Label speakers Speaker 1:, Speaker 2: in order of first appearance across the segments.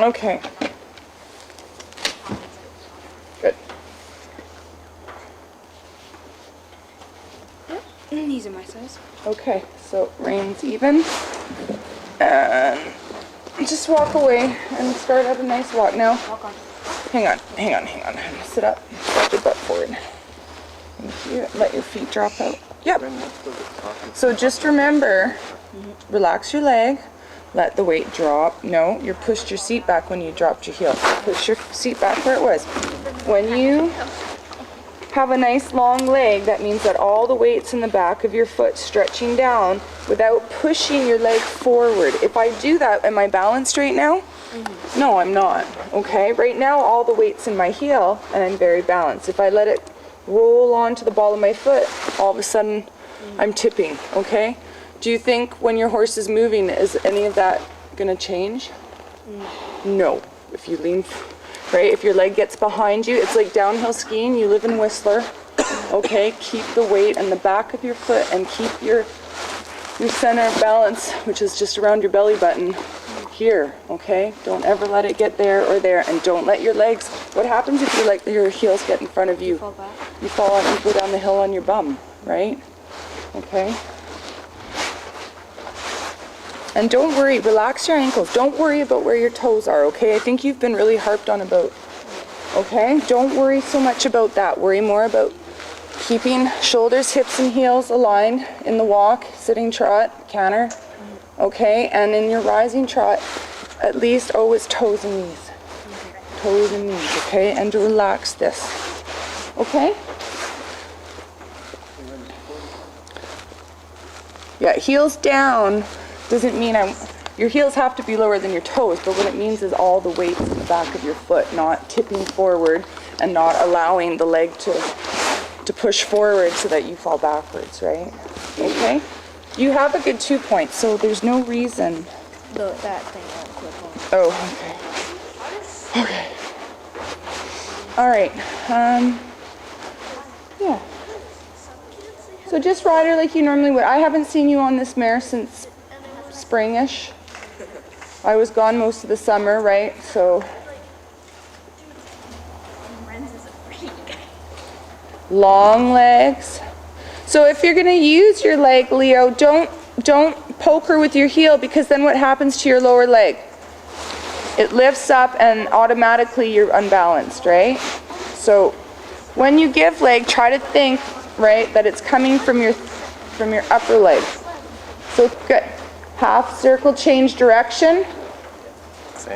Speaker 1: Okay. Good.
Speaker 2: Yep. These are my size.
Speaker 1: Okay, so reins even. And just walk away and start at a nice walk now.
Speaker 2: Walk on.
Speaker 1: Hang on. Sit up. Stretch your butt forward. Thank you. Let your feet drop out. Yep. So just remember, relax your leg. Let the weight drop. No, you pushed your seat back when you dropped your heel. Push your seat back where it was. When you have a nice long leg, that means that all the weight's in the back of your foot stretching down without pushing your leg forward. If I do that, am I balanced right now? No, I'm not. Okay, right now all the weight's in my heel and I'm very balanced. If I let it roll onto the ball of my foot, all of a sudden I'm tipping. Okay, do you think when your horse is moving, is any of that gonna change? No. If you lean, right, if your leg gets behind you, it's like downhill skiing. You live in Whistler. Okay, keep the weight in the back of your foot and keep your center of balance, which is just around your belly button, here. Okay, don't ever let it get there or there, and don't let your legs. What happens if your heels get in front of you?
Speaker 2: Fall back.
Speaker 1: You fall and you go down the hill on your bum, right? Okay. And don't worry, relax your ankles. Don't worry about where your toes are, okay? I think you've been really harped on about, okay? Don't worry so much about that. Worry more about keeping shoulders, hips, and heels aligned in the walk, sitting trot, canter, okay? And in your rising trot, at least always toes and knees. Toes and knees, okay? And to relax this, okay? Yeah, heels down doesn't mean your heels have to be lower than your toes, but what it means is all the weight's in the back of your foot, not tipping forward and not allowing the leg to push forward so that you fall backwards, right? Okay? You have a good 2 points, so there's no reason.
Speaker 2: That thing won't clip on.
Speaker 1: Oh, okay. Okay. All right. Yeah. So just ride her like you normally would. I haven't seen you on this mare since springish. I was gone most of the summer, right? So long legs. So if you're going to use your leg, Leo, don't poke her with your heel, because then what happens to your lower leg? It lifts up and automatically you're unbalanced, right? So when you give leg, try to think, right, that it's coming from your upper leg. So good. Half circle, change direction.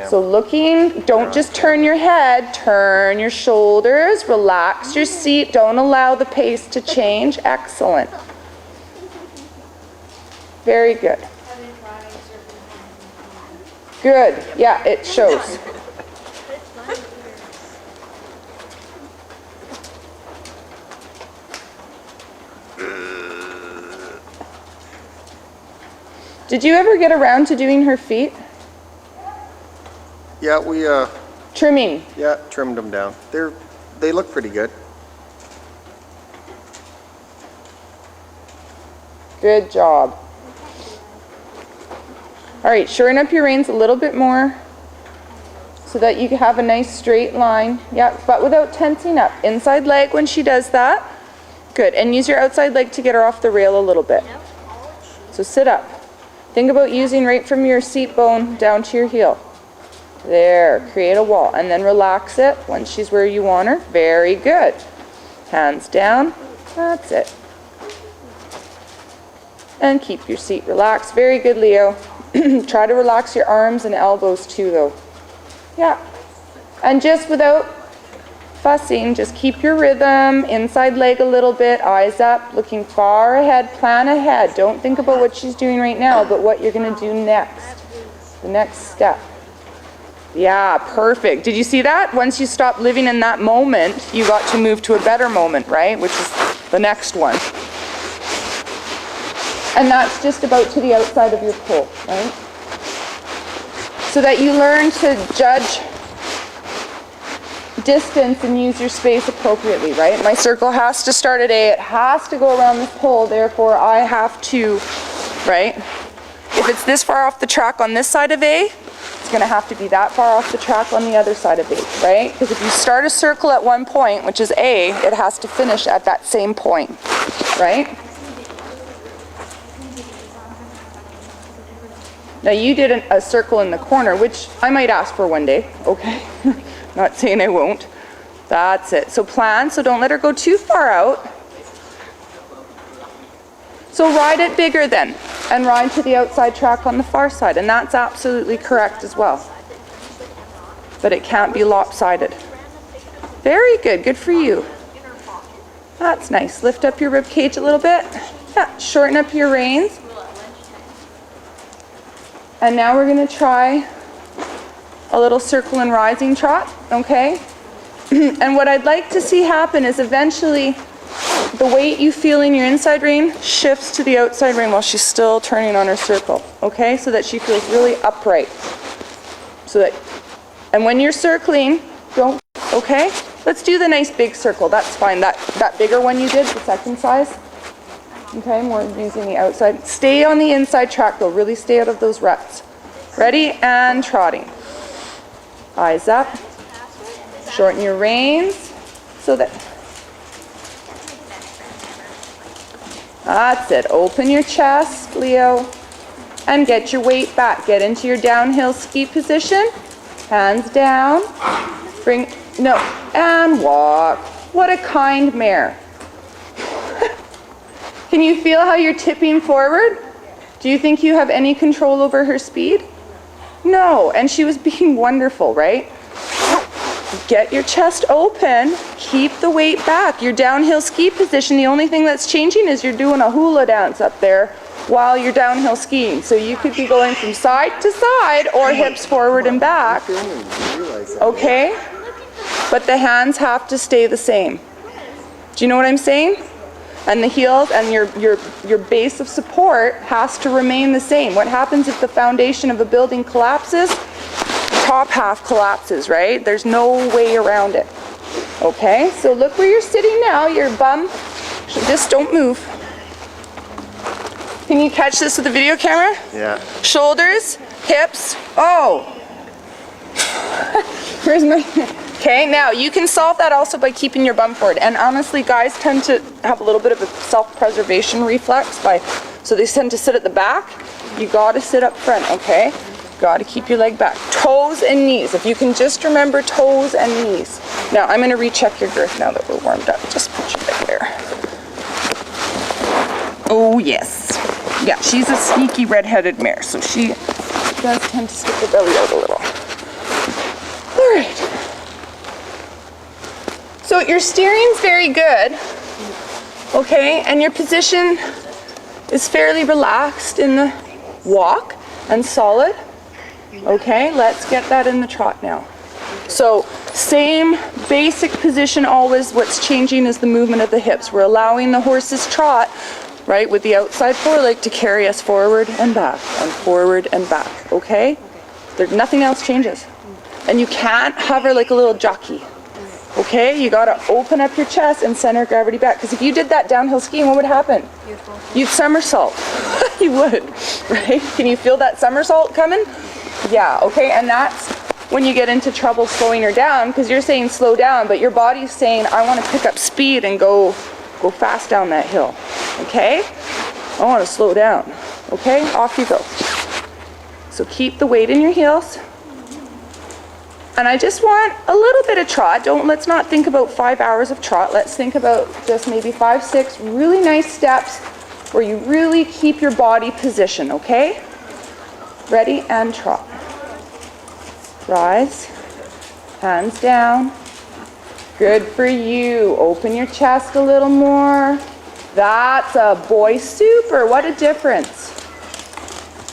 Speaker 1: So looking, don't just turn your head, turn your shoulders, relax your seat, don't allow the pace to change. Excellent. Very good. Good. Yeah, it shows. Did you ever get around to doing her feet?
Speaker 3: Yeah, we
Speaker 1: Trimming.
Speaker 3: yeah, trimmed them down. They look pretty good.
Speaker 1: Good job. All right, shorten up your reins a little bit more so that you can have a nice straight line. Yeah, but without tensing up. Inside leg when she does that. Good. And use your outside leg to get her off the rail a little bit. So sit up. Think about using right from your seat bone down to your heel. There, create a wall. And then relax it once she's where you want her. Very good. Hands down. That's it. And keep your seat relaxed. Very good, Leo. Try to relax your arms and elbows too, though. Yeah. And just without fussing, just keep your rhythm. Inside leg a little bit, eyes up, looking far ahead, plan ahead. Don't think about what she's doing right now, but what you're going to do next. The next step. Yeah, perfect. Did you see that? Once you stop living in that moment, you got to move to a better moment, right? Which is the next one. And that's just about to the outside of your pole, right? So that you learn to judge distance and use your space appropriately, right? My circle has to start at A, it has to go around this pole, therefore I have to, right? If it's this far off the track on this side of A, it's going to have to be that far off the track on the other side of H, right? Because if you start a circle at one point, which is A, it has to finish at that same point, right? Now you did a circle in the corner, which I might ask for one day, okay? Not saying I won't. That's it. So plan, so don't let her go too far out. So ride it bigger then, and ride to the outside track on the far side, and that's absolutely correct as well. But it can't be lopsided. Very good, good for you. That's nice. Lift up your rib cage a little bit. Yeah, shorten up your reins. And now we're going to try a little circle and rising trot, okay? And what I'd like to see happen is eventually the weight you feel in your inside rein shifts to the outside rein while she's still turning on her circle, okay? So that she feels really upright. So that, and when you're circling, don't, okay? Let's do the nice big circle, that's fine. That bigger one you did, the second size. Okay, more using the outside. Stay on the inside track though, really stay out of those ruts. Ready, and trotting. Eyes up. Shorten your reins so that, that's it. Open your chest, Leo, and get your weight back. Get into your downhill ski position. Hands down. Bring, no, and walk. What a kind mare. Can you feel how you're tipping forward? Do you think you have any control over her speed? No, and she was being wonderful, right? Get your chest open, keep the weight back. Your downhill ski position, the only thing that's changing is you're doing a hula dance up there while you're downhill skiing. So you could be going from side to side or hips forward and back. Okay? But the hands have to stay the same. Do you know what I'm saying? And the heels and your base of support has to remain the same. What happens if the foundation of a building collapses? Top half collapses, right? There's no way around it. Okay, so look where you're sitting now. Your bum, just don't move. Can you catch this with the video camera?
Speaker 3: Yeah.
Speaker 1: Shoulders, hips, oh. Where's my, okay, now you can solve that also by keeping your bum forward. And honestly, guys tend to have a little bit of a self-preservation reflex so they tend to sit at the back. You gotta sit up front, okay? Got to keep your leg back. Toes and knees. If you can just remember toes and knees. Now, I'm going to recheck your girth now that we're warmed up. Just put your leg there. Oh, yes. Yeah, she's a sneaky red-headed mare, so she does tend to stick her belly out a little. All right. So your steering's very good. Okay, and your position is fairly relaxed in the walk and solid. Okay, let's get that in the trot now. So same basic position always. What's changing is the movement of the hips. We're allowing the horse's trot, right, with the outside foreleg to carry us forward and back and forward and back. Okay? Nothing else changes. And you can't hover like a little jockey. Okay? You got to open up your chest and center gravity back. Because if you did that downhill skiing, what would happen? You'd somersault. You would, right? Can you feel that somersault coming? Yeah, okay, and that's when you get into trouble slowing her down, because you're saying slow down, but your body's saying, I want to pick up speed and go fast down that hill, okay? I want to slow down, okay? Off you go. So keep the weight in your heels. And I just want a little bit of trot. Let's not think about 5 hours of trot. Let's think about just maybe 5, 6 really nice steps where you really keep your body position, okay? Ready, and trot. Rise, hands down. Good for you. Open your chest a little more. That's a boy super. What a difference.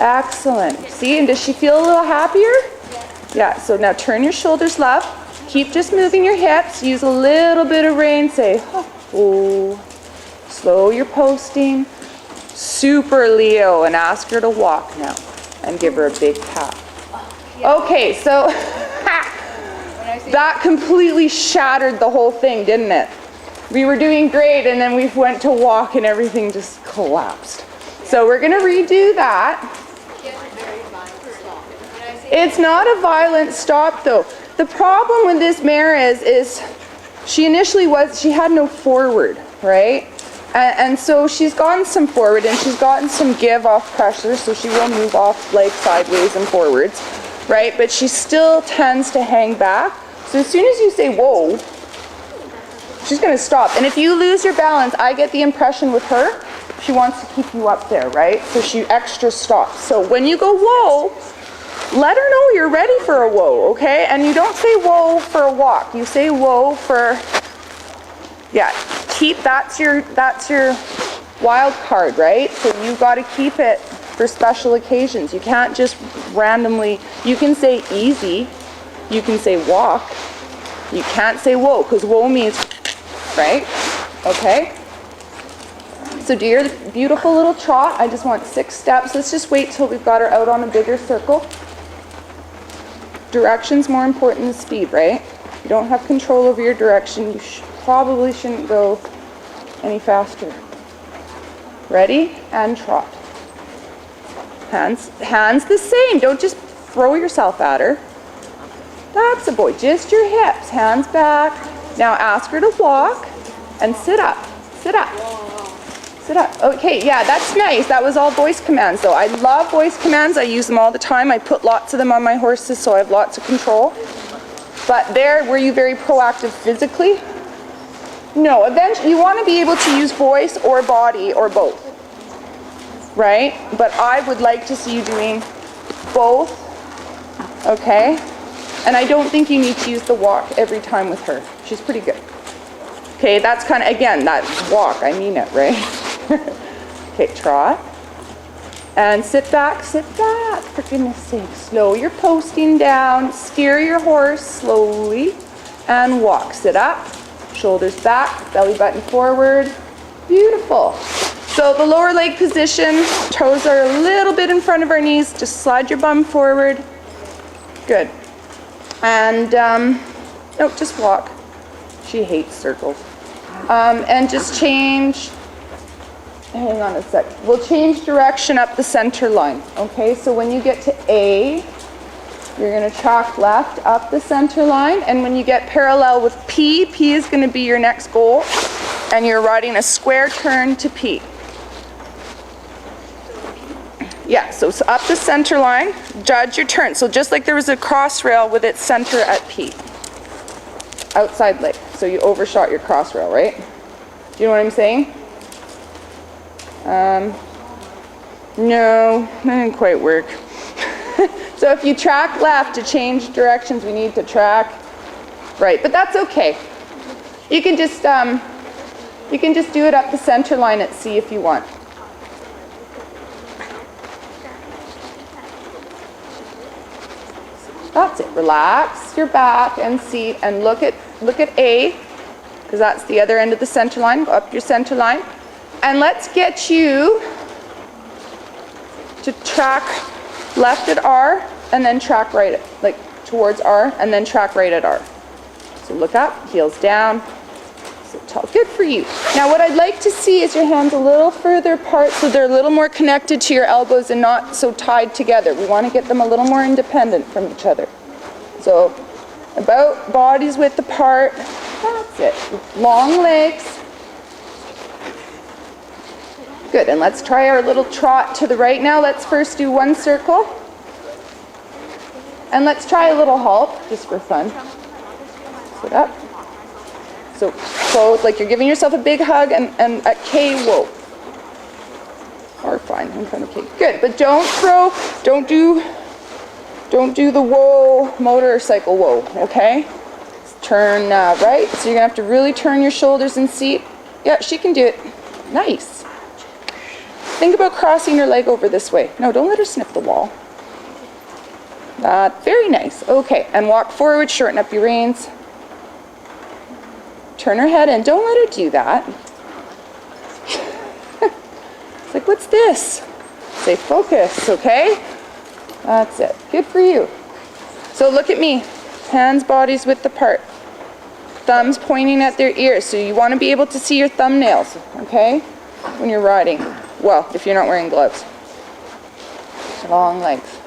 Speaker 1: Excellent. See, and does she feel a little happier? Yeah, so now turn your shoulders left. Keep just moving your hips. Use a little bit of rein. Say, oh. Slow your posting. Super Leo, and ask her to walk now. And give her a big pat. Okay, so that completely shattered the whole thing, didn't it? We were doing great, and then we went to walk and everything just collapsed. So we're gonna redo that. It's not a violent stop though. The problem with this mare is she initially she had no forward, right? And so she's gotten some forward and she's gotten some give off pressure, so she will move off leg sideways and forwards, right? But she still tends to hang back. So as soon as you say, whoa, she's gonna stop. And if you lose your balance, I get the impression with her, she wants to keep you up there, right? So she extra stops. So when you go, whoa, let her know you're ready for a whoa, okay? And you don't say whoa for a walk. You say whoa for, yeah, that's your wild card, right? So you got to keep it for special occasions. You can't just randomly, you can say easy, you can say walk. You can't say whoa, because whoa means, right? Okay? So do your beautiful little trot. I just want 6 steps. Let's just wait till we've got her out on a bigger circle. Direction's more important than speed, right? You don't have control over your direction. You probably shouldn't go any faster. Ready? And trot. Hands the same. Don't just throw yourself at her. That's a boy. Just your hips. Hands back. Now ask her to walk and sit up. Sit up. Sit up. Okay, yeah, that's nice. That was all voice commands though. I love voice commands. I use them all the time. I put lots of them on my horses so I have lots of control. But were you very proactive physically? No, eventually you want to be able to use voice or body or both. Right? But I would like to see you doing both. Okay? And I don't think you need to use the walk every time with her. She's pretty good. Okay, that's kind of, again, that walk, I mean it, right? Okay, trot. And sit back, for goodness sake. Slow your posting down, steer your horse slowly, and walk. Sit up, shoulders back, belly button forward. Beautiful. So the lower leg position, toes are a little bit in front of our knees. Just slide your bum forward. Good. And, no, just walk. She hates circles. And just change, hang on a sec. We'll change direction up the center line. Okay, so when you get to A, you're going to track left up the center line. And when you get parallel with P, P is going to be your next goal. And you're riding a square turn to P. Yeah, so up the center line, judge your turn. So just like there was a cross rail with its center at P. Outside leg. So you overshot your cross rail, right? Do you know what I'm saying? No, that didn't quite work. So if you track left to change directions, we need to track right. But that's okay. You can just do it up the center line at C if you want. That's it. Relax your back and seat and look at A, because that's the other end of the center line. Go up your center line. And let's get you to track left at R and then track right at, like towards R and then track right at R. So look up, heels down. So tall. Good for you. Now what I'd like to see is your hands a little further apart so they're a little more connected to your elbows and not so tied together. We want to get them a little more independent from each other. So about bodies width apart. That's it. Long legs. Good, and let's try our little trot to the right now. Let's first do one circle. And let's try a little halt, just for fun. Sit up. So close, like you're giving yourself a big hug, and at K, whoa. Or fine, in front of K. Good, but don't do the whoa, motorcycle whoa, okay? Turn right, so you're gonna have to really turn your shoulders and seat. Yeah, she can do it. Nice. Think about crossing your leg over this way. No, don't let her sniff the wall. Very nice. Okay, and walk forward, shorten up your reins. Turn her head in. Don't let her do that. It's like, what's this? Say focus, okay? That's it. Good for you. So look at me. Hands, bodies width apart. Thumbs pointing at their ears. So you want to be able to see your thumbnails, okay? When you're riding. Well, if you're not wearing gloves. Long legs.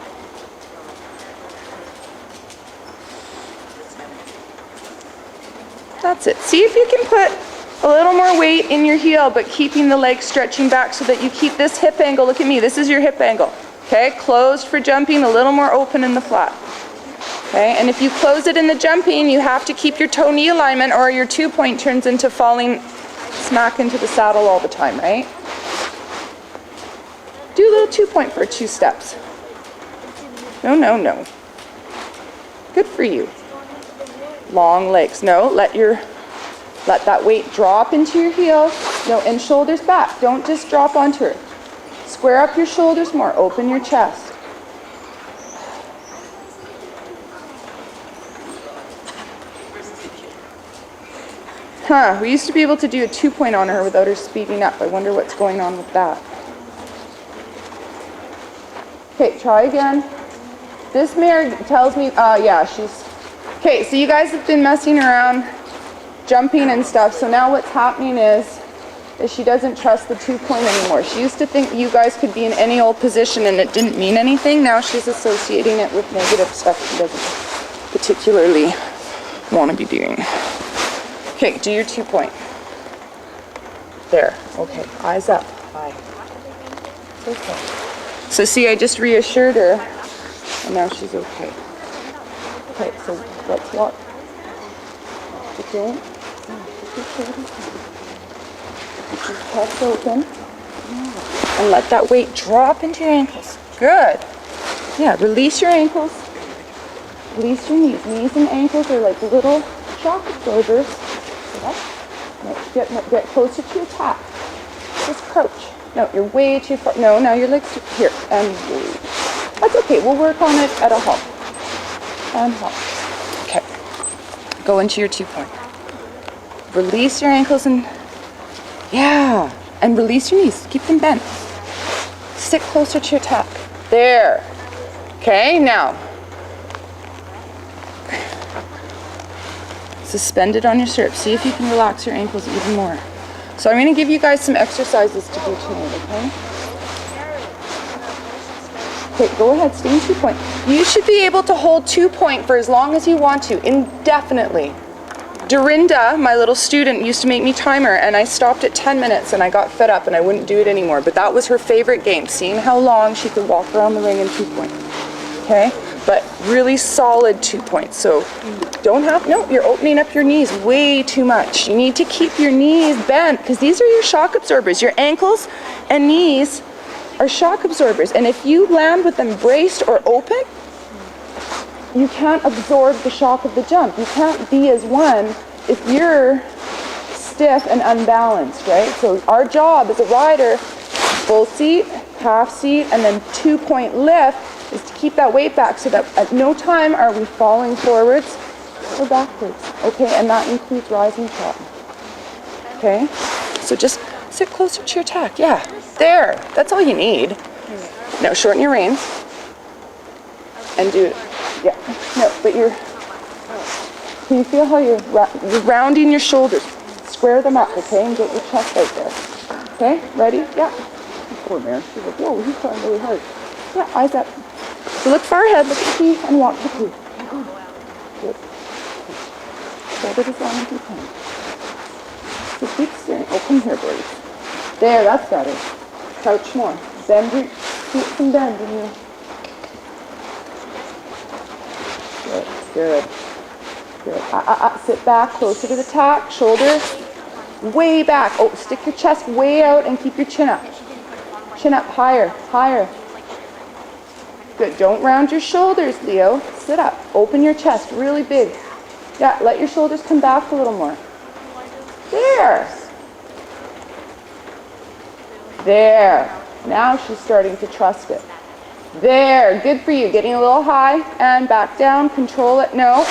Speaker 1: That's it. See if you can put a little more weight in your heel, but keeping the leg stretching back so that you keep this hip angle. Look at me, this is your hip angle. Okay, closed for jumping, a little more open in the flat. Okay, and if you close it in the jumping, you have to keep your toe-knee alignment or your 2-point turns into falling smack into the saddle all the time, right? Do a little 2-point for 2 steps. No, no, no. Good for you. Long legs. No, let that weight drop into your heel. No, and shoulders back. Don't just drop onto her. Square up your shoulders more. Open your chest. Huh, we used to be able to do a 2-point on her without her speeding up. I wonder what's going on with that. Okay, try again. This mare tells me, yeah, she's... Okay, so you guys have been messing around, jumping and stuff, so now what's happening is she doesn't trust the 2-point anymore. She used to think you guys could be in any old position and it didn't mean anything. Now she's associating it with negative stuff she doesn't particularly want to be doing. Okay, do your 2-point. There, okay, eyes up, high. It's okay. So see, I just reassured her, and now she's okay. Okay, so let's walk. Keep going. Keep your shoulders down. Keep your chest open. And let that weight drop into your ankles. Good. Yeah, release your ankles. Release your knees. Knees and ankles are like little shock absorbers. Get closer to your tack. Just crouch. No, you're way too far. No, now your legs here. And that's okay. We'll work on it at a halt. And halt. Okay. Go into your 2-point. Release your ankles and yeah. And release your knees. Keep them bent. Sit closer to your tack. There. Okay, now. Suspend it on your stirrup. See if you can relax your ankles even more. So I'm going to give you guys some exercises to do tonight, okay? Okay, go ahead, stay in 2-point. You should be able to hold 2-point for as long as you want to, indefinitely. Dorinda, my little student, used to make me timer, and I stopped at 10 minutes and I got fed up and I wouldn't do it anymore. But that was her favorite game, seeing how long she could walk around the ring in 2-point. Okay? But really solid 2-points. So don't have, no, you're opening up your knees way too much. You need to keep your knees bent because these are your shock absorbers. Your ankles and knees are shock absorbers. And if you land with them braced or open, you can't absorb the shock of the jump. You can't be as one if you're stiff and unbalanced, right? So our job as a rider, full seat, half seat, and then 2-point lift is to keep that weight back so that at no time are we falling forwards or backwards. Okay, and that includes rising trot. Okay, so just sit closer to your tack. Yeah, there. That's all you need. Now shorten your reins and do it. Yeah, no, but can you feel how you're rounding your shoulders? Square them up, okay, and get your chest out there. Okay, ready? Yeah. Poor mare. She's like, whoa, he's trying really hard. Yeah, eyes up. So look far ahead, look at the feet, and walk quickly. Good. Hold it as long as you can. So keep steering. Oh, come here, boys. There, that's better. Crouch more. Bend your feet and bend in your... Good, good. Sit back, closer to the tack, shoulders way back. Oh, stick your chest way out and keep your chin up. Chin up higher, higher. Good, don't round your shoulders, Leo. Sit up, open your chest really big. Yeah, let your shoulders come back a little more. There. There. Now she's starting to trust it. There, good for you. Getting a little high and back down. Control it. No.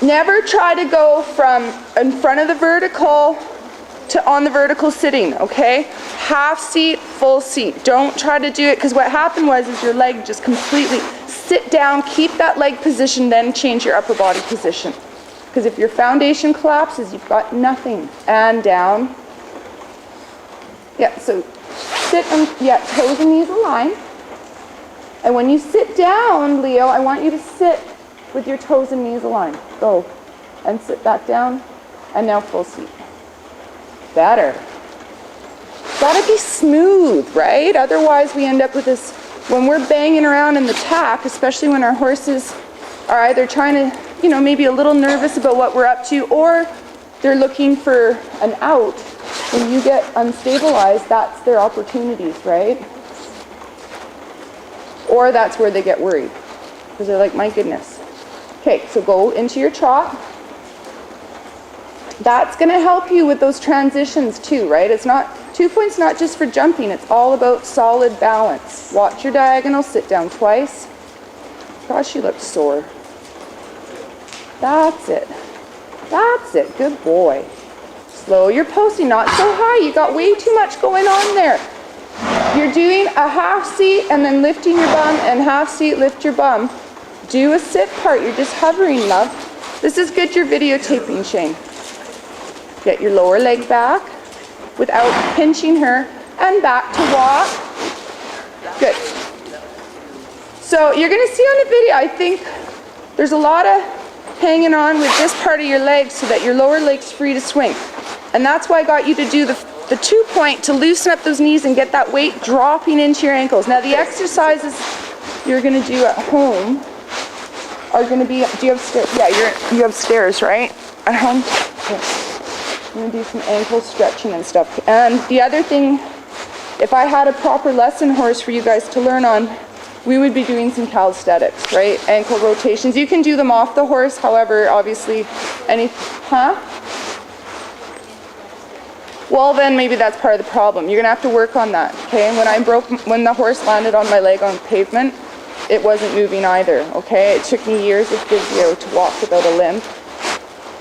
Speaker 1: Never try to go from in front of the vertical to on the vertical sitting, okay? Half seat, full seat. Don't try to do it because what happened was is your leg just completely sit down, keep that leg position, then change your upper body position. Because if your foundation collapses, you've got nothing. And down. Yeah, so sit and toes and knees aligned. And when you sit down, Leo, I want you to sit with your toes and knees aligned. Go. and sit back down, and now full seat. Better. Gotta be smooth, right? Otherwise we end up with this, when we're banging around in the tack, especially when our horses are either trying to, you know, maybe a little nervous about what we're up to, or they're looking for an out. When you get unstabilized, that's their opportunities, right? Or that's where they get worried, because they're like, my goodness. Okay, so go into your trot. That's going to help you with those transitions too, right? It's not, 2 points not just for jumping, it's all about solid balance. Watch your diagonal, sit down twice. Gosh, she looks sore. That's it. That's it, good boy. Slow your posting, not so high, you got way too much going on there. You're doing a half seat and then lifting your bum, and half seat, lift your bum. Do a sit part, you're just hovering, love. This is good you're videotaping, Shane. Get your lower leg back without pinching her, and back to walk. Good. So you're gonna see on the video, I think there's a lot of hanging on with this part of your leg so that your lower leg's free to swing. And that's why I got you to do the 2 point to loosen up those knees and get that weight dropping into your ankles. Now the exercises you're gonna do at home are gonna be, do you have stairs? Yeah, you have stairs, right? At home? Okay. I'm gonna do some ankle stretching and stuff. And the other thing, if I had a proper lesson horse for you guys to learn on, we would be doing some calisthenics, right? Ankle rotations. You can do them off the horse, however, obviously, Well, then maybe that's part of the problem. You're gonna have to work on that, okay? When the horse landed on my leg on pavement, it wasn't moving either, okay? It took me years of physio to walk without a limp,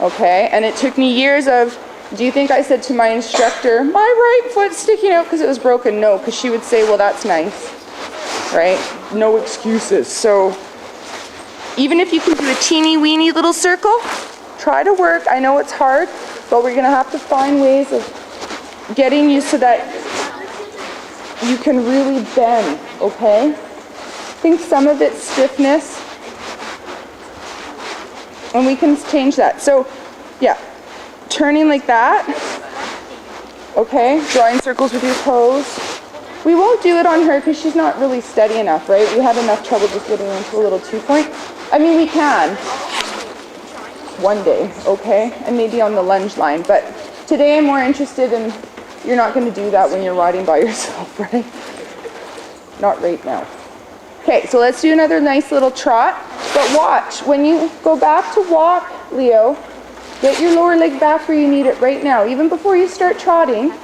Speaker 1: okay? And it took me years of, do you think I said to my instructor, my right foot's sticking out because it was broken? No, because she would say, well, that's nice, right? No excuses. So even if you can do a teeny weeny little circle, try to work. I know it's hard, but we're gonna have to find ways of getting you so that you can really bend, okay? I think some of it's stiffness, and we can change that. So, yeah, turning like that, okay? Drawing circles with your toes. We won't do it on her because she's not really steady enough, right? We had enough trouble just getting into a little 2 point. I mean, we can one day, okay? And maybe on the lunge line, but today I'm more interested in, you're not going to do that when you're riding by yourself, right? Not right now. Okay, so let's do another nice little trot. But watch, when you go back to walk, Leo, get your lower leg back where you need it right now. Even before you start trotting,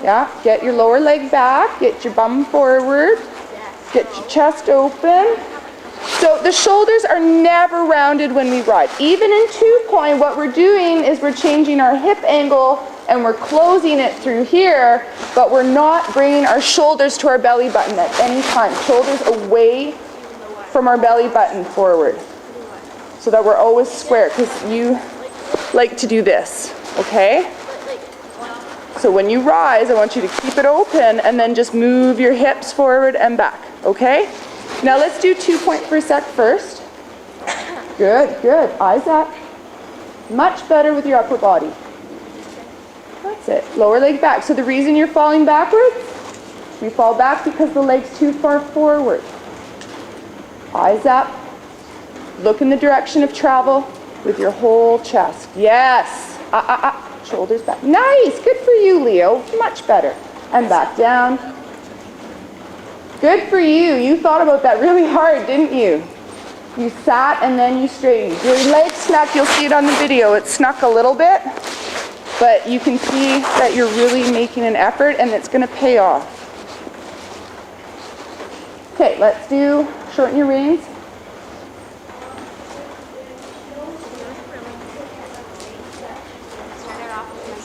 Speaker 1: yeah, get your lower leg back, get your bum forward, get your chest open. So the shoulders are never rounded when we ride. Even in 2 point, what we're doing is we're changing our hip angle and we're closing it through here, but we're not bringing our shoulders to our belly button at any time. Shoulders away from our belly button forward, so that we're always square, because you like to do this, okay? So when you rise, I want you to keep it open and then just move your hips forward and back, okay? Now let's do 2 point for a sec first. Good, good. Eyes up. Much better with your upper body. That's it. Lower leg back. So the reason you're falling backwards, we fall back because the leg's too far forward. Eyes up. Look in the direction of travel with your whole chest. Yes. Shoulders back. Nice. Good for you, Leo. Much better. And back down. Good for you. You thought about that really hard, didn't you? You sat and then you straightened. Your leg snuck. You'll see it on the video. It snuck a little bit, but you can see that you're really making an effort, and it's going to pay off. Okay, let's do shorten your reins.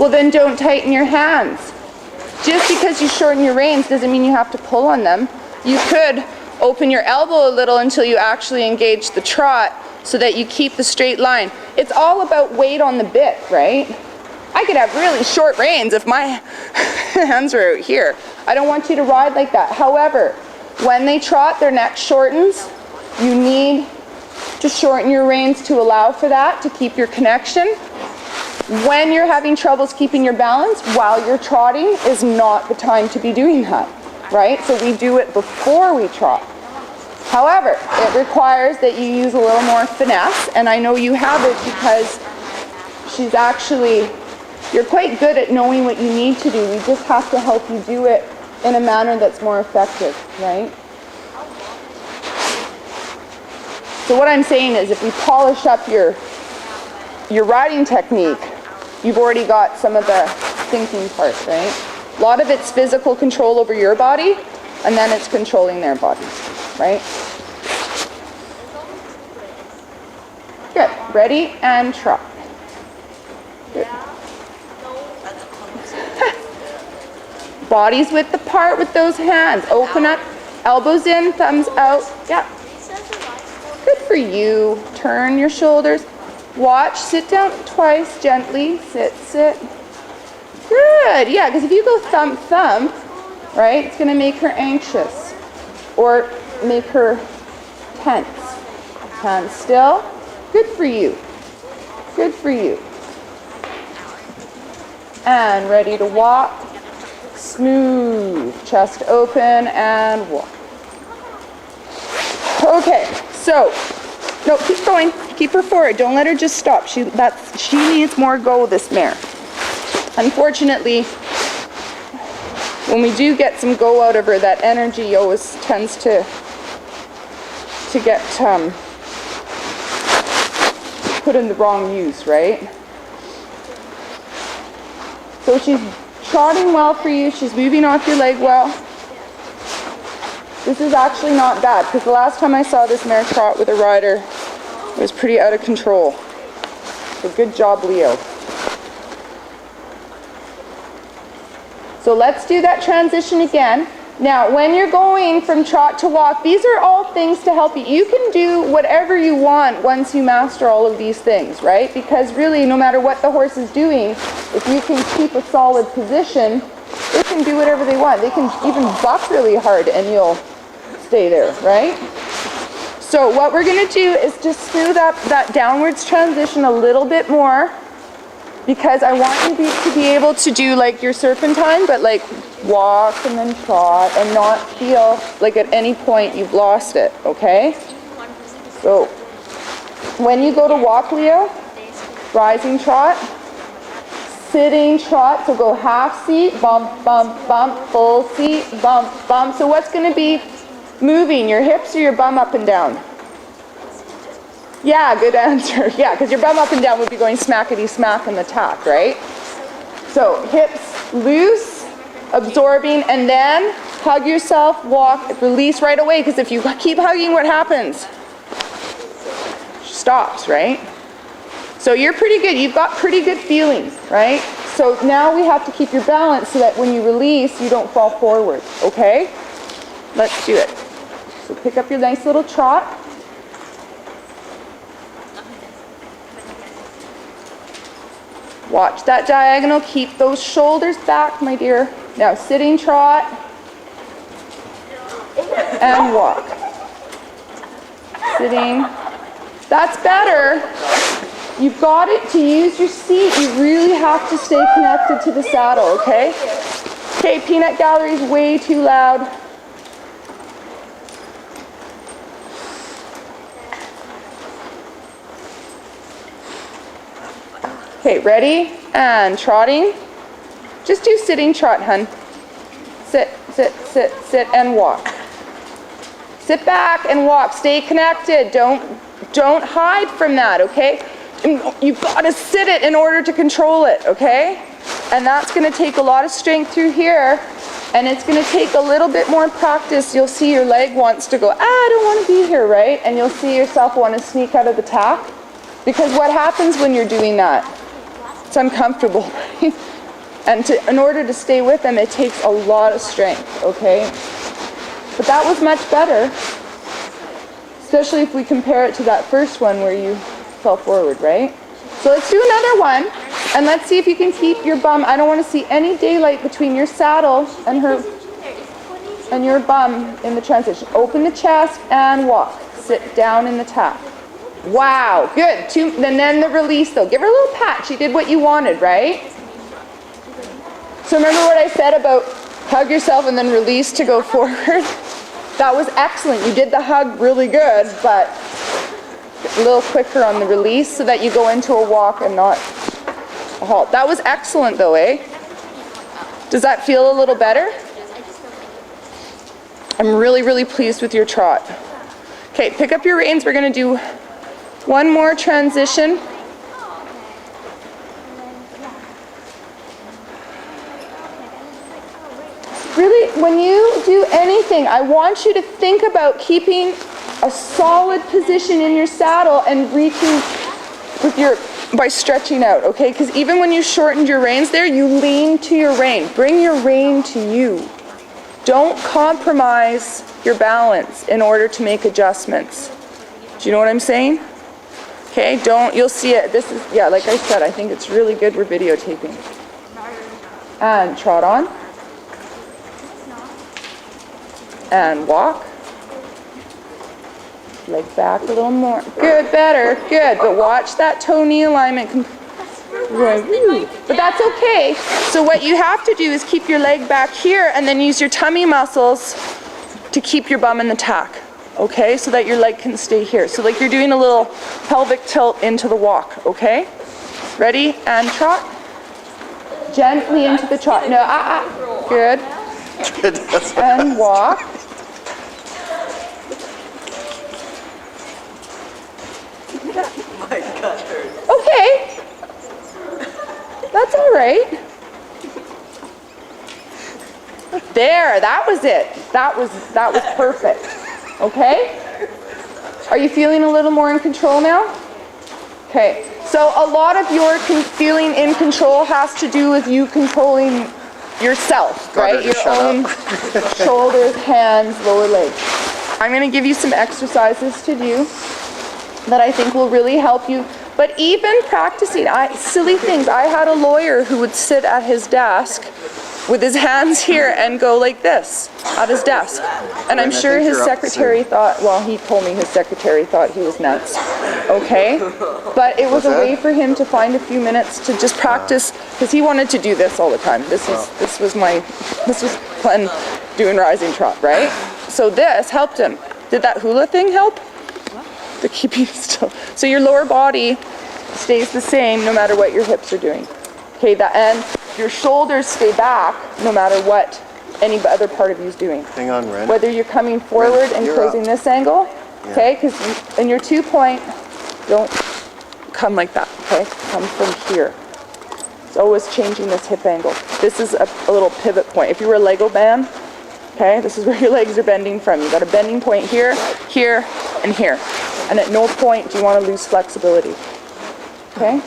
Speaker 1: Well, then don't tighten your hands. Just because you shorten your reins doesn't mean you have to pull on them. You could open your elbow a little until you actually engage the trot so that you keep the straight line. It's all about weight on the bit, right? I could have really short reins if my hands are out here. I don't want you to ride like that. However, when they trot, their neck shortens. You need to shorten your reins to allow for that, to keep your connection. When you're having troubles keeping your balance while you're trotting is not the time to be doing that, right? So we do it before we trot. However, it requires that you use a little more finesse, and I know you have it because she's actually, you're quite good at knowing what you need to do. We just have to help you do it in a manner that's more effective, right? So what I'm saying is if we polish up your riding technique, you've already got some of the thinking part, right? A lot of it's physical control over your body, and then it's controlling their bodies, right? Good. Ready and trot. Good. Bodies width apart with those hands. Open up, elbows in, thumbs out. Yeah. Good for you. Turn your shoulders. Watch, sit down twice, gently. Sit, sit. Good. Yeah, because if you go thump, thump, right, it's going to make her anxious or make her tense. Hands still. Good for you. Good for you. And ready to walk. Smooth. Chest open and walk. Okay, so, no, keep going. Keep her forward. Don't let her just stop. She needs more go, this mare. Unfortunately, when we do get some go out of her, that energy always tends to get put in the wrong use, right? So she's trotting well for you. She's moving off your leg well. This is actually not bad, because the last time I saw this mare trot with a rider, it was pretty out of control. So good job, Leo. So let's do that transition again. Now, when you're going from trot to walk, these are all things to help you. You can do whatever you want once you master all of these things, right? Because really, no matter what the horse is doing, if you can keep a solid position, they can do whatever they want. They can even buck really hard and you'll stay there, right? So what we're going to do is just smooth up that downwards transition a little bit more, because I want you to be able to do like your serpentine, but like walk and then trot and not feel like at any point you've lost it, okay? So when you go to walk, Leo, rising trot, sitting trot, so go half seat, bump, bump, bump, full seat, bump, bump. So what's going to be moving, your hips or your bum up and down? Yeah, good answer. Yeah, because your bum up and down would be going smackety smack in the tack, right? So hips loose, absorbing, and then hug yourself, walk, release right away, because if you keep hugging, what happens? Stops, right? So you're pretty good. You've got pretty good feeling, right? So now we have to keep your balance so that when you release, you don't fall forward, okay? Let's do it. So pick up your nice little trot. Watch that diagonal. Keep those shoulders back, my dear. Now sitting trot and walk. Sitting. That's better. You've got it to use your seat. You really have to stay connected to the saddle, okay? Okay, peanut gallery's way too loud. Okay, ready? And trotting. Just do sitting trot, hun. Sit, sit, sit, sit, and walk. Sit back and walk. Stay connected. Don't hide from that, okay? You've got to sit it in order to control it, okay? And that's going to take a lot of strength through here, and it's going to take a little bit more practice. You'll see your leg wants to go, I don't want to be here, right? And you'll see yourself want to sneak out of the tack. Because what happens when you're doing that? It's uncomfortable, right? And in order to stay with them, it takes a lot of strength, okay? But that was much better, especially if we compare it to that first one where you fell forward, right? So let's do another one, and let's see if you can keep your bum. I don't want to see any daylight between your saddle and your bum in the transition. Open the chest and walk. Sit down in the tack. Wow, good. And then the release though. Give her a little pat. She did what you wanted, right? So remember what I said about hug yourself and then release to go forward? That was excellent. You did the hug really good, but a little quicker on the release so that you go into a walk and not a halt. That was excellent though, eh? Does that feel a little better? I'm really, really pleased with your trot. Okay, pick up your reins. We're going to do one more transition. Really, when you do anything, I want you to think about keeping a solid position in your saddle and reaching with by stretching out, okay? Because even when you shortened your reins there, you lean to your rein. Bring your rein to you. Don't compromise your balance in order to make adjustments. Do you know what I'm saying? Okay, you'll see it. This is, yeah, like I said, I think it's really good we're videotaping. And trot on. And walk. Leg back a little more. Good, better, good. But watch that toe-knee alignment. But that's okay. So what you have to do is keep your leg back here and then use your tummy muscles to keep your bum in the tack. Okay, so that your leg can stay here. So like you're doing a little pelvic tilt into the walk, okay? Ready? And trot. Gently into the trot. No, good. And walk. Okay. That's all right. There, that was it. That was perfect. Okay? Are you feeling a little more in control now? Okay. So a lot of your feeling in control has to do with you controlling yourself, right? Your own shoulders, hands, lower legs. I'm going to give you some exercises to do that I think will really help you. But even practicing, silly things. I had a lawyer who would sit at his desk with his hands here and go like this at his desk. And I'm sure his secretary thought, well, he told me his secretary thought he was nuts. Okay? But it was a way for him to find a few minutes to just practice, because he wanted to do this all the time. This was when doing rising trot, right? So this helped him. Did that hula thing help? The keeping still. So your lower body stays the same no matter what your hips are doing. Okay, and your shoulders stay back no matter what any other part of you is doing.
Speaker 3: Hang on, Ren.
Speaker 1: Whether you're coming forward and closing this angle, okay, because in your 2-point, don't come like that, okay? Come from here. It's always changing this hip angle. This is a little pivot point. If you were a Lego band, okay, this is where your legs are bending from. You got a bending point here, here, and here. And at no point do you want to lose flexibility. Okay?